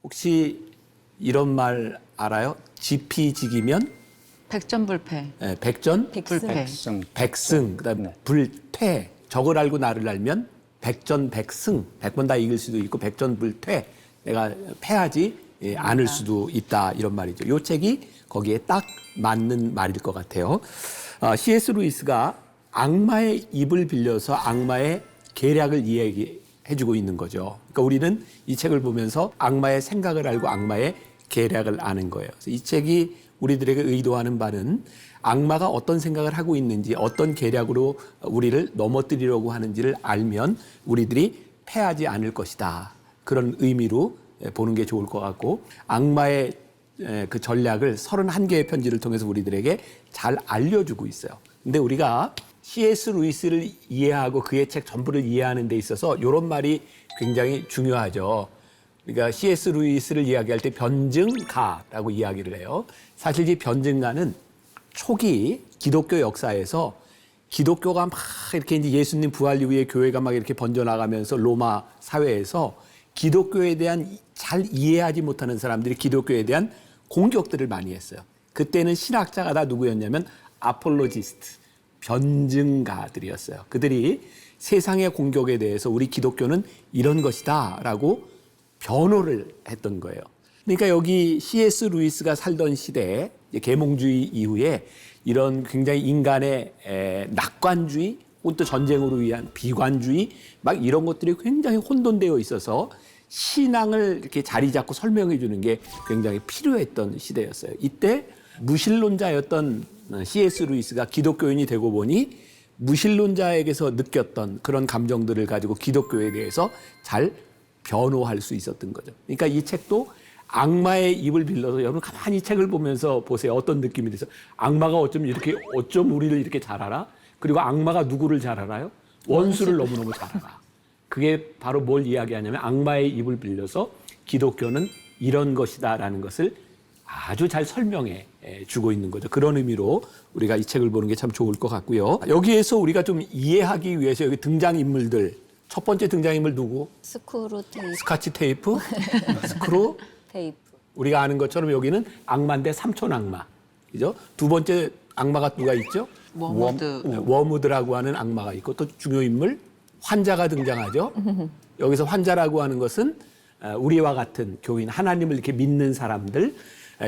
혹시 이런 말 알아요? 지피지기면 백전불패. 네, 백전 불패. 백승, 그다음 불퇴. 적을 알고 나를 알면 백전백승. 100번 다 이길 수도 있고 백전불퇴. 내가 패하지 않을 수도 있다 이런 말이죠. 이 책이 거기에 딱 맞는 말일 것 같아요. C.S. 루이스가 악마의 입을 빌려서 악마의 계략을 이야기해주고 있는 거죠. 그러니까 우리는 이 책을 보면서 악마의 생각을 알고 악마의 계략을 아는 거예요. 그래서 이 책이 우리들에게 의도하는 바는 악마가 어떤 생각을 하고 있는지 어떤 계략으로 우리를 넘어뜨리려고 하는지를 알면 우리들이 패하지 않을 것이다. 그런 의미로 보는 게 좋을 것 같고 악마의 그 전략을 31개의 편지를 통해서 우리들에게 잘 알려주고 있어요. 근데 우리가 C.S. 루이스를 이해하고 그의 책 전부를 이해하는 데 있어서 이런 말이 굉장히 중요하죠. 그러니까 C.S. 루이스를 이야기할 때 변증가라고 이야기를 해요. 사실 이 변증가는 초기 기독교 역사에서 기독교가 막 이렇게 이제 예수님 부활 이후에 교회가 막 이렇게 번져나가면서 로마 사회에서 기독교에 대한 잘 이해하지 못하는 사람들이 기독교에 대한 공격들을 많이 했어요. 그때는 신학자가 다 누구였냐면 아폴로지스트, 변증가들이었어요. 그들이 세상의 공격에 대해서 우리 기독교는 이런 것이다 라고 변호를 했던 거예요. 그러니까 여기 C.S. 루이스가 살던 시대에 계몽주의 이후에 이런 굉장히 인간의 낙관주의, 또 전쟁으로 위한 비관주의 막 이런 것들이 굉장히 혼돈되어 있어서 신앙을 이렇게 자리 잡고 설명해 주는 게 굉장히 필요했던 시대였어요. 이때 무신론자였던 C.S. 루이스가 기독교인이 되고 보니 무신론자에게서 느꼈던 그런 감정들을 가지고 기독교에 대해서 잘 변호할 수 있었던 거죠. 그러니까 이 책도 악마의 입을 빌려서 여러분 가만히 이 책을 보면서 보세요. 어떤 느낌이 들어서 악마가 어쩜 우리를 이렇게 잘 알아? 그리고 악마가 누구를 잘 알아요? 원수를 너무너무 잘 알아. 그게 바로 뭘 이야기하냐면 악마의 입을 빌려서 기독교는 이런 것이다라는 것을 아주 잘 설명해 주고 있는 거죠. 그런 의미로 우리가 이 책을 보는 게 참 좋을 것 같고요. 여기에서 우리가 좀 이해하기 위해서 여기 등장인물들 첫 번째 등장인물 누구? 스크루 테이프. 스카치 테이프? 스크루? 테이프. 우리가 아는 것처럼 여기는 악마인데 삼촌 악마. 그죠? 두 번째 악마가 누가 있죠? 워무드라고 하는 악마가 있고 또 중요 인물 환자가 등장하죠. 여기서 환자라고 하는 것은 우리와 같은 교인 하나님을 이렇게 믿는 사람들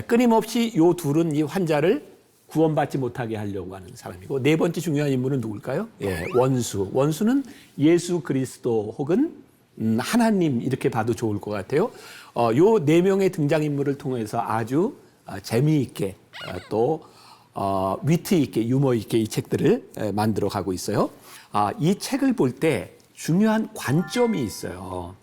끊임없이 요 둘은 이 환자를 구원받지 못하게 하려고 하는 사람이고 네 번째 중요한 인물은 누굴까요? 예, 원수. 원수는 예수 그리스도 혹은 하나님 이렇게 봐도 좋을 것 같아요. 요 네 명의 등장인물을 통해서 아주 재미있게 또 위트 있게 유머 있게 이 책들을 만들어 가고 있어요. 이 책을 볼 때 중요한 관점이 있어요.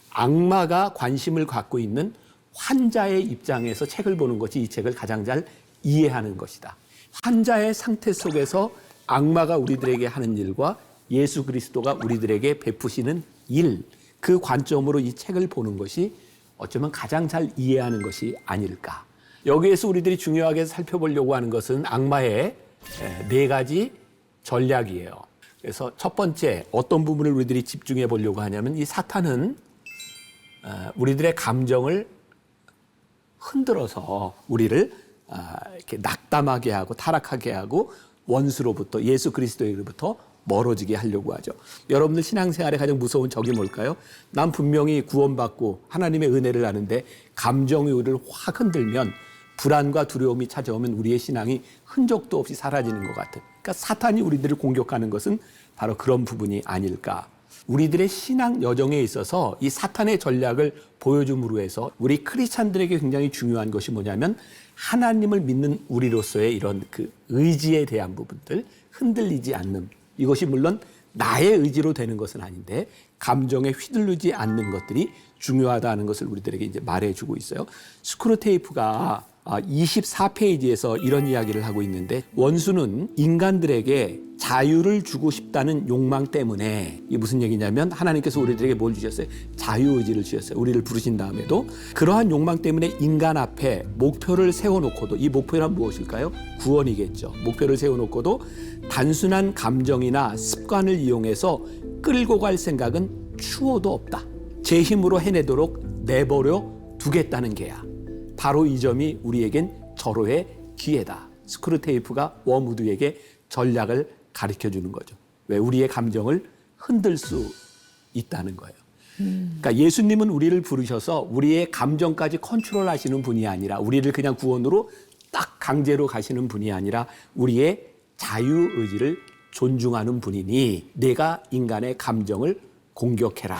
악마가 관심을 갖고 있는 환자의 입장에서 책을 보는 것이 이 책을 가장 잘 이해하는 것이다. 환자의 상태 속에서 악마가 우리들에게 하는 일과 예수 그리스도가 우리들에게 베푸시는 일, 그 관점으로 이 책을 보는 것이 어쩌면 가장 잘 이해하는 것이 아닐까. 여기에서 우리들이 중요하게 살펴보려고 하는 것은 악마의 네 가지 전략이에요. 그래서 첫 번째 어떤 부분을 우리들이 집중해 보려고 하냐면 이 사탄은 우리들의 감정을 흔들어서 우리를 이렇게 낙담하게 하고 타락하게 하고 원수로부터 예수 그리스도로부터 멀어지게 하려고 하죠. 여러분들 신앙생활에 가장 무서운 적이 뭘까요? 난 분명히 구원받고 하나님의 은혜를 아는데 감정이 우리를 확 흔들면 불안과 두려움이 찾아오면 우리의 신앙이 흔적도 없이 사라지는 것 같아요. 그러니까 사탄이 우리들을 공격하는 것은 바로 그런 부분이 아닐까. 우리들의 신앙 여정에 있어서 이 사탄의 전략을 보여줌으로 해서 우리 크리스찬들에게 굉장히 중요한 것이 뭐냐면 하나님을 믿는 우리로서의 이런 그 의지에 대한 부분들 흔들리지 않는 이것이 물론 나의 의지로 되는 것은 아닌데 감정에 휘둘리지 않는 것들이 중요하다는 것을 우리들에게 이제 말해주고 있어요. 스크루테이프가 24페이지에서 이런 이야기를 하고 있는데 원수는 인간들에게 자유를 주고 싶다는 욕망 때문에 이게 무슨 얘기냐면 하나님께서 우리들에게 뭘 주셨어요? 자유의지를 주셨어요. 우리를 부르신 다음에도 그러한 욕망 때문에 인간 앞에 목표를 세워놓고도 이 목표란 무엇일까요? 구원이겠죠. 목표를 세워놓고도 단순한 감정이나 습관을 이용해서 끌고 갈 생각은 추호도 없다. 제 힘으로 해내도록 내버려 두겠다는 게야. 바로 이 점이 우리에겐 절호의 기회다. 스크루테이프가 워무드에게 전략을 가르쳐주는 거죠. 왜? 우리의 감정을 흔들 수 있다는 거예요. 그러니까 예수님은 우리를 부르셔서 우리의 감정까지 컨트롤하시는 분이 아니라, 우리를 그냥 구원으로 딱 강제로 가시는 분이 아니라 우리의 자유의지를 존중하는 분이니 내가 인간의 감정을 공격해라.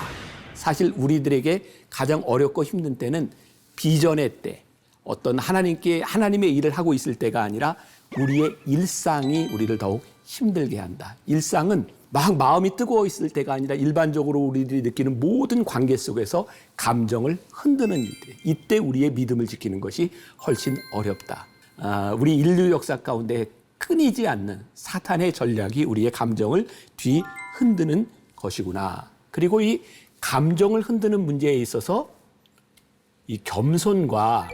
사실 우리들에게 가장 어렵고 힘든 때는 비전의 때, 어떤 하나님의 일을 하고 있을 때가 아니라 우리의 일상이 우리를 더욱 힘들게 한다. 일상은 막 마음이 뜨거워 있을 때가 아니라 일반적으로 우리들이 느끼는 모든 관계 속에서 감정을 흔드는 일들. 이때 우리의 믿음을 지키는 것이 훨씬 어렵다. 우리 인류 역사 가운데 끊이지 않는 사탄의 전략이 우리의 감정을 뒤흔드는 것이구나. 그리고 이 감정을 흔드는 문제에 있어서 이 겸손과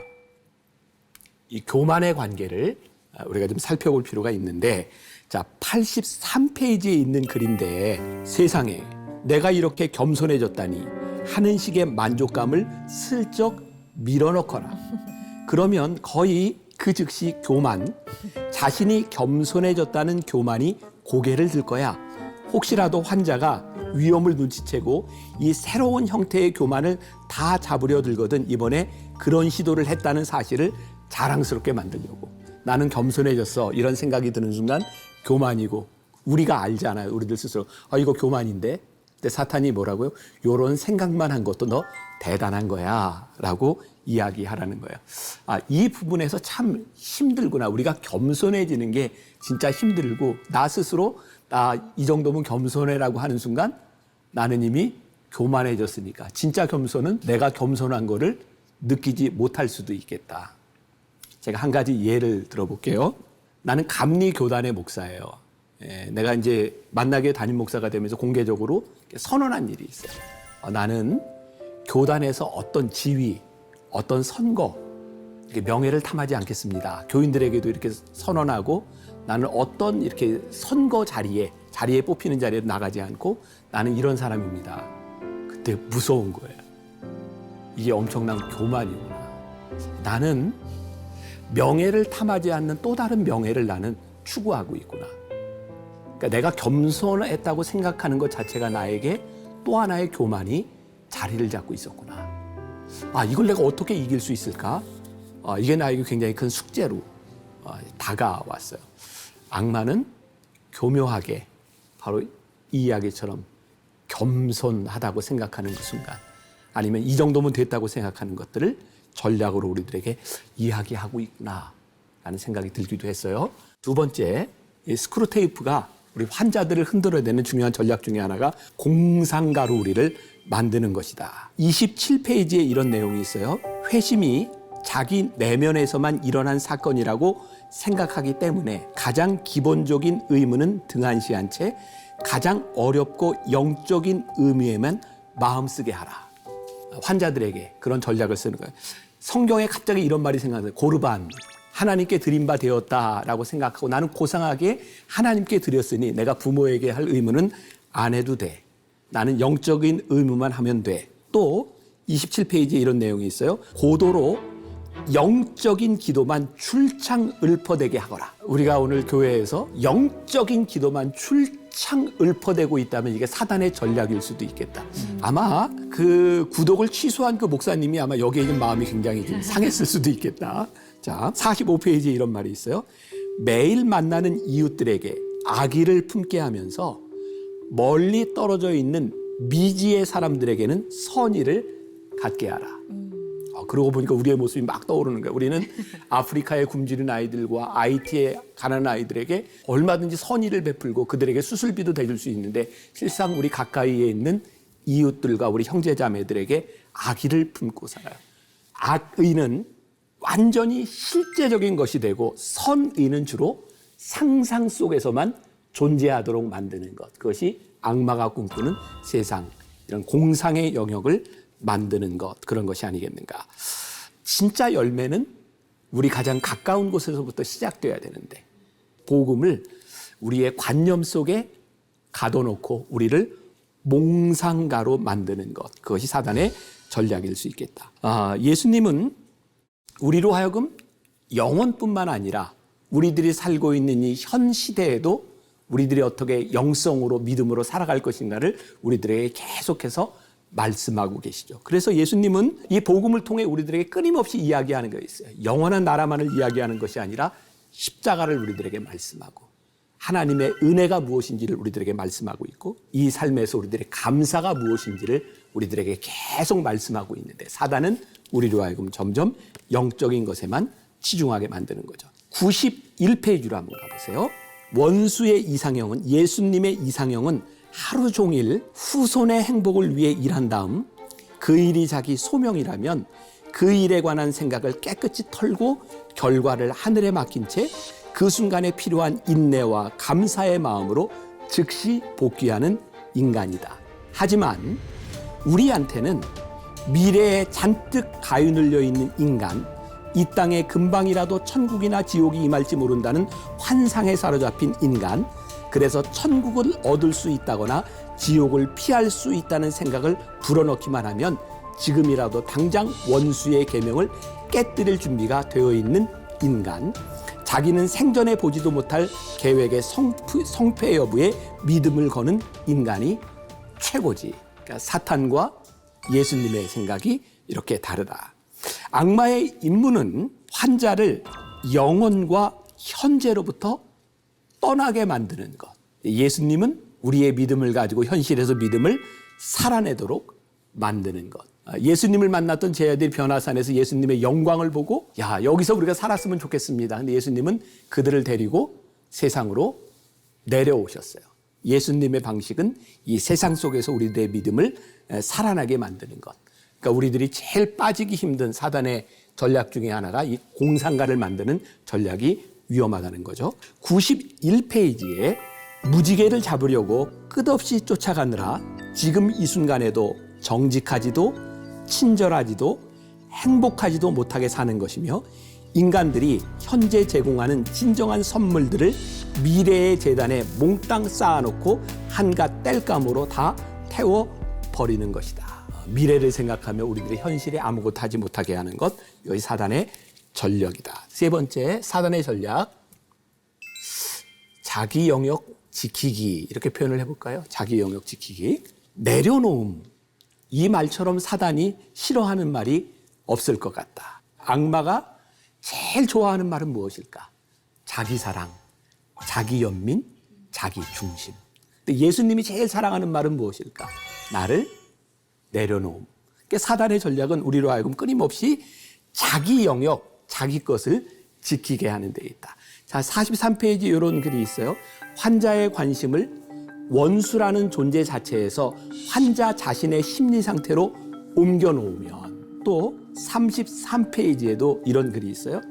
이 교만의 관계를 우리가 좀 살펴볼 필요가 있는데, 자, 83페이지에 있는 글인데, 세상에 내가 이렇게 겸손해졌다니 하는 식의 만족감을 슬쩍 밀어넣거라. 그러면 거의 그 즉시 교만, 자신이 겸손해졌다는 교만이 고개를 들 거야. 혹시라도 환자가 위험을 눈치채고 이 새로운 형태의 교만을 다 잡으려 들거든 이번에 그런 시도를 했다는 사실을 자랑스럽게 만들려고. 나는 겸손해졌어. 이런 생각이 드는 순간 교만이고, 우리가 알잖아요. 우리들 스스로. 이거 교만인데. 근데 사탄이 뭐라고요? 이런 생각만 한 것도 너 대단한 거야. 라고 이야기하라는 거예요. 이 부분에서 참 힘들구나. 우리가 겸손해지는 게 진짜 힘들고, 나 스스로 이 정도면 겸손해라고 하는 순간 나는 이미 교만해졌으니까 진짜 겸손은 내가 겸손한 거를 느끼지 못할 수도 있겠다. 제가 한 가지 예를 들어볼게요. 나는 감리교단의 목사예요. 내가 이제 만나게 담임 목사가 되면서 공개적으로 선언한 일이 있어요. 나는 교단에서 어떤 지위, 어떤 선거, 명예를 탐하지 않겠습니다. 교인들에게도 이렇게 선언하고, 나는 어떤 이렇게 선거 자리에 뽑히는 자리에 나가지 않고 나는 이런 사람입니다. 그때 무서운 거예요. 이게 엄청난 교만이구나. 나는 명예를 탐하지 않는 또 다른 명예를 나는 추구하고 있구나. 그러니까 내가 겸손했다고 생각하는 것 자체가 나에게 또 하나의 교만이 자리를 잡고 있었구나. 이걸 내가 어떻게 이길 수 있을까? 이게 나에게 굉장히 큰 숙제로 다가왔어요. 악마는 교묘하게 바로 이 이야기처럼 겸손하다고 생각하는 그 순간, 아니면 이 정도면 됐다고 생각하는 것들을 전략으로 우리들에게 이야기하고 있구나 라는 생각이 들기도 했어요. 두 번째, 이 스크루테이프가 우리 환자들을 흔들어내는 중요한 전략 중에 하나가 공상가로 우리를 만드는 것이다. 27페이지에 이런 내용이 있어요. 회심이 자기 내면에서만 일어난 사건이라고 생각하기 때문에 가장 기본적인 의무는 등한시한 채 가장 어렵고 영적인 의미에만 마음쓰게 하라. 환자들에게 그런 전략을 쓰는 거예요. 성경에 갑자기 이런 말이 생각나요. 고르반, 하나님께 드린 바 되었다라고 생각하고, 나는 고상하게 하나님께 드렸으니 내가 부모에게 할 의무는 안 해도 돼. 나는 영적인 의무만 하면 돼. 또 27페이지에 이런 내용이 있어요. 고도로 영적인 기도만 출창을퍼되게 하거라. 우리가 오늘 교회에서 영적인 기도만 출창을퍼되고 있다면 이게 사단의 전략일 수도 있겠다. 아마 그 구독을 취소한 그 목사님이 아마 여기에 있는 마음이 굉장히 좀 상했을 수도 있겠다. 자, 45페이지에 이런 말이 있어요. 매일 만나는 이웃들에게 악의를 품게 하면서 멀리 떨어져 있는 미지의 사람들에게는 선의를 갖게 하라. 그러고 보니까 우리의 모습이 막 떠오르는 거예요. 우리는 아프리카에 굶주린 아이들과 IT에 가난한 아이들에게 얼마든지 선의를 베풀고 그들에게 수술비도 대줄 수 있는데, 실상 우리 가까이에 있는 이웃들과 우리 형제자매들에게 악의를 품고 살아요. 악의는 완전히 실제적인 것이 되고, 선의는 주로 상상 속에서만 존재하도록 만드는 것. 그것이 악마가 꿈꾸는 세상, 이런 공상의 영역을 만드는 것, 그런 것이 아니겠는가. 진짜 열매는 우리 가장 가까운 곳에서부터 시작돼야 되는데, 복음을 우리의 관념 속에 가둬놓고 우리를 몽상가로 만드는 것, 그것이 사단의 전략일 수 있겠다. 예수님은 우리로 하여금 영혼뿐만 아니라 우리들이 살고 있는 이 현 시대에도 우리들이 어떻게 영성으로 믿음으로 살아갈 것인가를 우리들에게 계속해서 말씀하고 계시죠. 그래서 예수님은 이 복음을 통해 우리들에게 끊임없이 이야기하는 거 있어요. 영원한 나라만을 이야기하는 것이 아니라 십자가를 우리들에게 말씀하고 하나님의 은혜가 무엇인지를 우리들에게 말씀하고 있고 이 삶에서 우리들의 감사가 무엇인지를 우리들에게 계속 말씀하고 있는데 사단은 우리로 하여금 점점 영적인 것에만 치중하게 만드는 거죠. 91페이지로 한번 가보세요. 원수의 이상형은 예수님의 이상형은 하루 종일 후손의 행복을 위해 일한 다음 그 일이 자기 소명이라면 그 일에 관한 생각을 깨끗이 털고 결과를 하늘에 맡긴 채 그 순간에 필요한 인내와 감사의 마음으로 즉시 복귀하는 인간이다. 하지만 우리한테는 미래에 잔뜩 가위 눌려 있는 인간, 이 땅에 금방이라도 천국이나 지옥이 임할지 모른다는 환상에 사로잡힌 인간, 그래서 천국을 얻을 수 있다거나 지옥을 피할 수 있다는 생각을 불어넣기만 하면 지금이라도 당장 원수의 계명을 깨뜨릴 준비가 되어 있는 인간, 자기는 생전에 보지도 못할 계획의 성패 여부에 믿음을 거는 인간이 최고지. 그러니까 사탄과 예수님의 생각이 이렇게 다르다. 악마의 임무는 환자를 영혼과 현재로부터 떠나게 만드는 것. 예수님은 우리의 믿음을 가지고 현실에서 믿음을 살아내도록 만드는 것. 예수님을 만났던 제자들이 변화산에서 예수님의 영광을 보고 여기서 우리가 살았으면 좋겠습니다. 근데 예수님은 그들을 데리고 세상으로 내려오셨어요. 예수님의 방식은 이 세상 속에서 우리들의 믿음을 살아나게 만드는 것. 그러니까 우리들이 제일 빠지기 힘든 사단의 전략 중에 하나가 이 공상가를 만드는 전략이 위험하다는 거죠. 91페이지에 무지개를 잡으려고 끝없이 쫓아가느라 지금 이 순간에도 정직하지도 친절하지도 행복하지도 못하게 사는 것이며 인간들이 현재 제공하는 진정한 선물들을 미래의 재단에 몽땅 쌓아놓고 한갓 땔감으로 다 태워버리는 것이다. 미래를 생각하며 우리들의 현실에 아무것도 하지 못하게 하는 것, 이것이 사단의 전략이다. 세 번째, 사단의 전략, 자기 영역 지키기, 이렇게 표현을 해볼까요? 자기 영역 지키기. 내려놓음, 이 말처럼 사단이 싫어하는 말이 없을 것 같다. 악마가 제일 좋아하는 말은 무엇일까? 자기 사랑, 자기 연민, 자기 중심. 근데 예수님이 제일 사랑하는 말은 무엇일까? 나를 내려놓음. 그러니까 사단의 전략은 우리로 하여금 끊임없이 자기 영역, 자기 것을 지키게 하는 데 있다. 자, 43페이지 이런 글이 있어요. 환자의 관심을 원수라는 존재 자체에서 환자 자신의 심리 상태로 옮겨놓으면, 또 33페이지에도 이런 글이 있어요.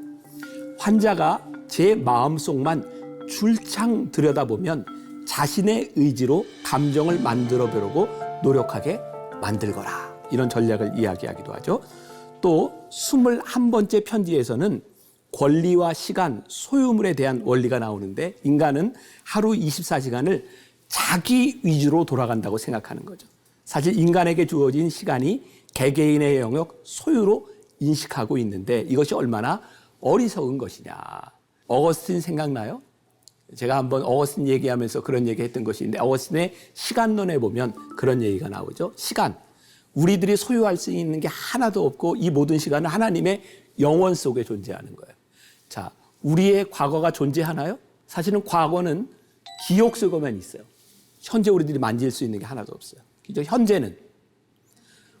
환자가 제 마음속만 줄창 들여다보면 자신의 의지로 감정을 만들어 보려고 노력하게 만들거라. 이런 전략을 이야기하기도 하죠. 또 21번째 편지에서는 권리와 시간, 소유물에 대한 원리가 나오는데 인간은 하루 24시간을 자기 위주로 돌아간다고 생각하는 거죠. 사실 인간에게 주어진 시간이 개개인의 영역, 소유로 인식하고 있는데 이것이 얼마나 어리석은 것이냐. 어거스틴 생각나요? 제가 한번 어거스틴 얘기하면서 그런 얘기 했던 것이 있는데 어거스틴의 시간론에 보면 그런 얘기가 나오죠. 시간. 우리들이 소유할 수 있는 게 하나도 없고 이 모든 시간은 하나님의 영원 속에 존재하는 거예요. 자, 우리의 과거가 존재하나요? 사실은 과거는 기억 속에만 있어요. 현재 우리들이 만질 수 있는 게 하나도 없어요. 그죠? 현재는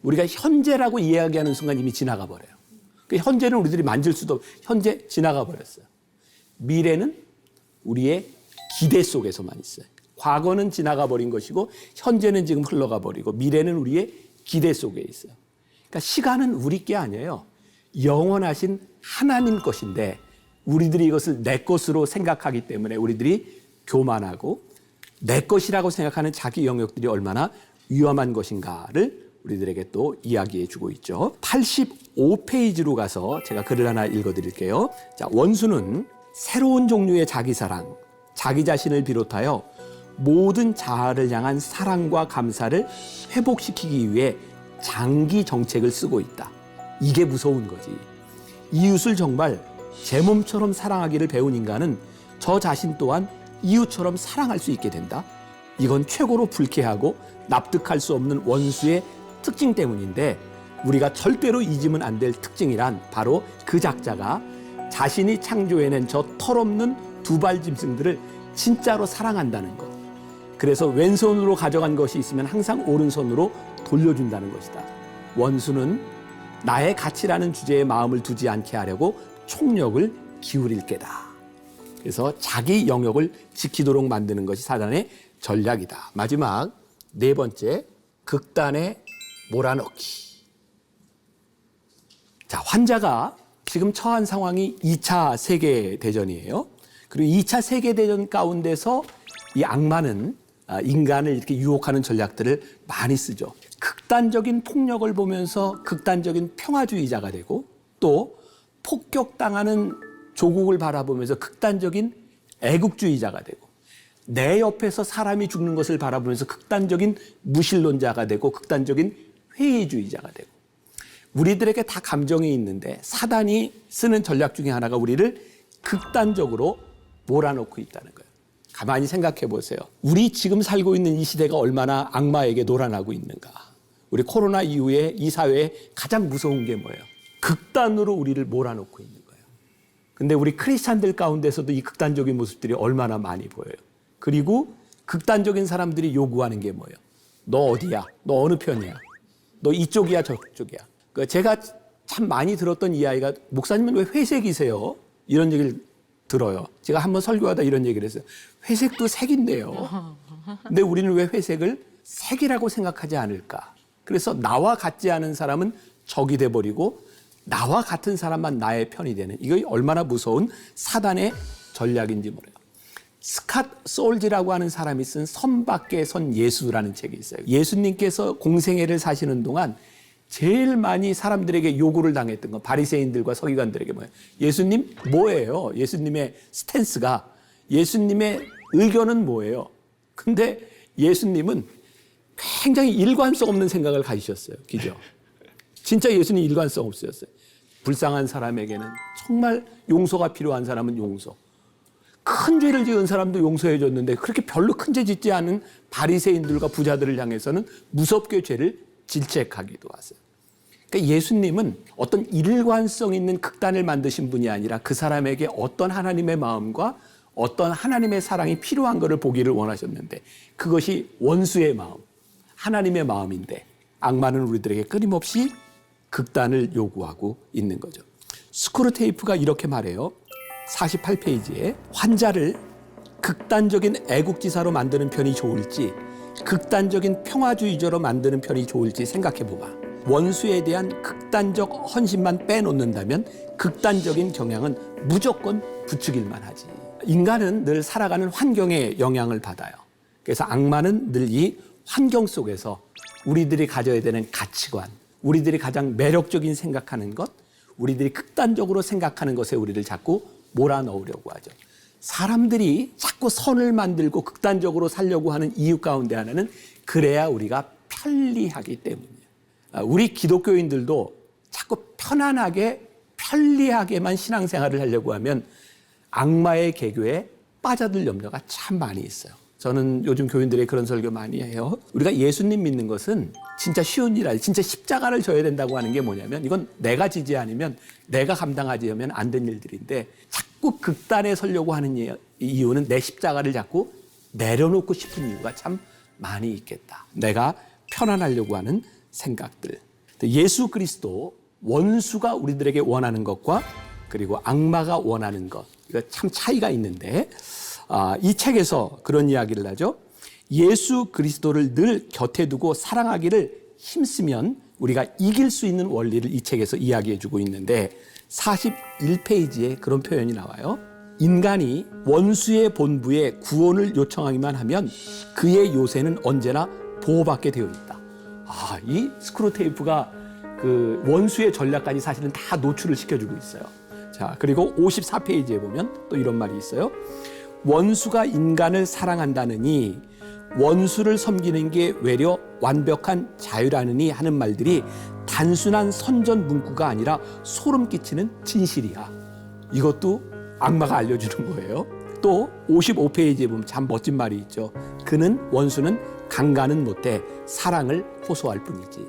우리가 현재라고 이야기하는 순간 이미 지나가 버려요. 그 현재는 우리들이 만질 수도 없고 현재 지나가 버렸어요. 미래는 우리의 기대 속에서만 있어요. 과거는 지나가 버린 것이고 현재는 지금 흘러가 버리고 미래는 우리의 기대 속에 있어요. 그러니까 시간은 우리 게 아니에요. 영원하신 하나님 것인데 우리들이 이것을 내 것으로 생각하기 때문에 우리들이 교만하고 내 것이라고 생각하는 자기 영역들이 얼마나 위험한 것인가를 우리들에게 또 이야기해 주고 있죠. 85페이지로 가서 제가 글을 하나 읽어드릴게요. 자, 원수는 새로운 종류의 자기 사랑, 자기 자신을 비롯하여 모든 자아를 향한 사랑과 감사를 회복시키기 위해 장기 정책을 쓰고 있다. 이게 무서운 거지. 이웃을 정말 제 몸처럼 사랑하기를 배운 인간은 저 자신 또한 이웃처럼 사랑할 수 있게 된다. 이건 최고로 불쾌하고 납득할 수 없는 원수의 특징 때문인데 우리가 절대로 잊으면 안 될 특징이란 바로 그 작자가 자신이 창조해낸 저 털없는 두발 짐승들을 진짜로 사랑한다는 것. 그래서 왼손으로 가져간 것이 있으면 항상 오른손으로 돌려준다는 것이다. 원수는 나의 가치라는 주제에 마음을 두지 않게 하려고 총력을 기울일 게다. 그래서 자기 영역을 지키도록 만드는 것이 사단의 전략이다. 마지막 네 번째, 극단에 몰아넣기. 자, 환자가 지금 처한 상황이 2차 세계대전이에요. 그리고 2차 세계대전 가운데서 이 악마는 인간을 이렇게 유혹하는 전략들을 많이 쓰죠. 극단적인 폭력을 보면서 극단적인 평화주의자가 되고 또 폭격당하는 조국을 바라보면서 극단적인 애국주의자가 되고 내 옆에서 사람이 죽는 것을 바라보면서 극단적인 무신론자가 되고 극단적인 회의주의자가 되고 우리들에게 다 감정이 있는데 사단이 쓰는 전략 중에 하나가 우리를 극단적으로 몰아넣고 있다는 거예요. 가만히 생각해 보세요. 우리 지금 살고 있는 이 시대가 얼마나 악마에게 놀아나고 있는가. 우리 코로나 이후에 이 사회에 가장 무서운 게 뭐예요? 극단으로 우리를 몰아넣고 있는 거예요. 근데 우리 크리스찬들 가운데서도 이 극단적인 모습들이 얼마나 많이 보여요. 그리고 극단적인 사람들이 요구하는 게 뭐예요? 너 어디야? 너 어느 편이야? 너 이쪽이야? 저쪽이야? 제가 참 많이 들었던 이야기가 목사님은 왜 회색이세요? 이런 얘기를 들어요. 제가 한번 설교하다 이런 얘기를 했어요. 회색도 색인데요. 근데 우리는 왜 회색을 색이라고 생각하지 않을까? 그래서 나와 같지 않은 사람은 적이 돼버리고 나와 같은 사람만 나의 편이 되는 이거 얼마나 무서운 사단의 전략인지 모르요. 스캇 솔지라고 하는 사람이 쓴 선 밖에 선 예수라는 책이 있어요. 예수님께서 공생애를 사시는 동안 제일 많이 사람들에게 요구를 당했던 건 바리새인들과 서기관들에게 뭐예요? 예수님 뭐예요? 예수님의 스탠스가 예수님의 의견은 뭐예요? 근데 예수님은 굉장히 일관성 없는 생각을 가지셨어요. 그죠? 진짜 예수님 일관성 없으셨어요. 불쌍한 사람에게는 정말 용서가 필요한 사람은 용서. 큰 죄를 지은 사람도 용서해 줬는데 그렇게 별로 큰 죄 짓지 않은 바리새인들과 부자들을 향해서는 무섭게 죄를 질책하기도 하세요. 그러니까 예수님은 어떤 일관성 있는 극단을 만드신 분이 아니라 그 사람에게 어떤 하나님의 마음과 어떤 하나님의 사랑이 필요한 것을 보기를 원하셨는데 그것이 원수의 마음, 하나님의 마음인데 악마는 우리들에게 끊임없이 극단을 요구하고 있는 거죠. 스크루테이프가 이렇게 말해요. 48페이지에 환자를 극단적인 애국지사로 만드는 편이 좋을지 극단적인 평화주의자로 만드는 편이 좋을지 생각해보봐. 원수에 대한 극단적 헌신만 빼놓는다면 극단적인 경향은 무조건 부추길만 하지. 인간은 늘 살아가는 환경에 영향을 받아요. 그래서 악마는 늘 이 환경 속에서 우리들이 가져야 되는 가치관, 우리들이 가장 매력적인 생각하는 것, 우리들이 극단적으로 생각하는 것에 우리를 자꾸 몰아넣으려고 하죠. 사람들이 자꾸 선을 만들고 극단적으로 살려고 하는 이유 가운데 하나는 그래야 우리가 편리하기 때문이에요. 우리 기독교인들도 자꾸 편안하게 편리하게만 신앙생활을 하려고 하면 악마의 계교에 빠져들 염려가 참 많이 있어요. 저는 요즘 교인들의 그런 설교 많이 해요. 우리가 예수님 믿는 것은 진짜 쉬운 일 아니에요. 진짜 십자가를 져야 된다고 하는 게 뭐냐면 이건 내가 지지 않으면 내가 감당하지 않으면 안 된 일들인데 자꾸 극단에 서려고 하는 이유는 내 십자가를 자꾸 내려놓고 싶은 이유가 참 많이 있겠다. 내가 편안하려고 하는 생각들. 예수 그리스도 원수가 우리들에게 원하는 것과 그리고 악마가 원하는 것 이거 참 차이가 있는데 이 책에서 그런 이야기를 하죠. 예수 그리스도를 늘 곁에 두고 사랑하기를 힘쓰면 우리가 이길 수 있는 원리를 이 책에서 이야기해주고 있는데 41페이지에 그런 표현이 나와요. 인간이 원수의 본부에 구원을 요청하기만 하면 그의 요새는 언제나 보호받게 되어 있다. 이 스크루테이프가 그 원수의 전략까지 사실은 다 노출을 시켜주고 있어요. 자, 그리고 54페이지에 보면 또 이런 말이 있어요. 원수가 인간을 사랑한다느니 원수를 섬기는 게 외려 완벽한 자유라느니 하는 말들이 단순한 선전 문구가 아니라 소름 끼치는 진실이야. 이것도 악마가 알려주는 거예요. 또 55페이지에 보면 참 멋진 말이 있죠. 그는 원수는 강간은 못해 사랑을 호소할 뿐이지.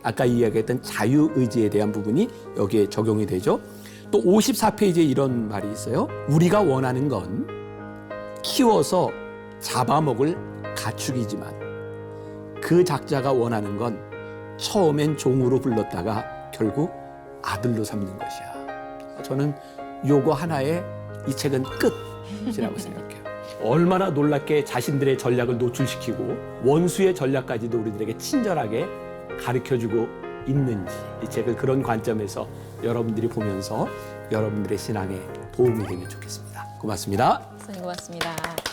아까 이야기했던 자유의지에 대한 부분이 여기에 적용이 되죠. 또 54페이지에 이런 말이 있어요. 우리가 원하는 건 키워서 잡아먹을 가축이지만 그 작자가 원하는 건 처음엔 종으로 불렀다가 결국 아들로 삼는 것이야. 저는 요거 하나에 이 책은 끝이라고 생각해요. 얼마나 놀랍게 자신들의 전략을 노출시키고 원수의 전략까지도 우리들에게 친절하게 가르쳐주고 있는지 이 책을 그런 관점에서 여러분들이 보면서 여러분들의 신앙에 도움이 되면 좋겠습니다. 고맙습니다. 선생님 고맙습니다.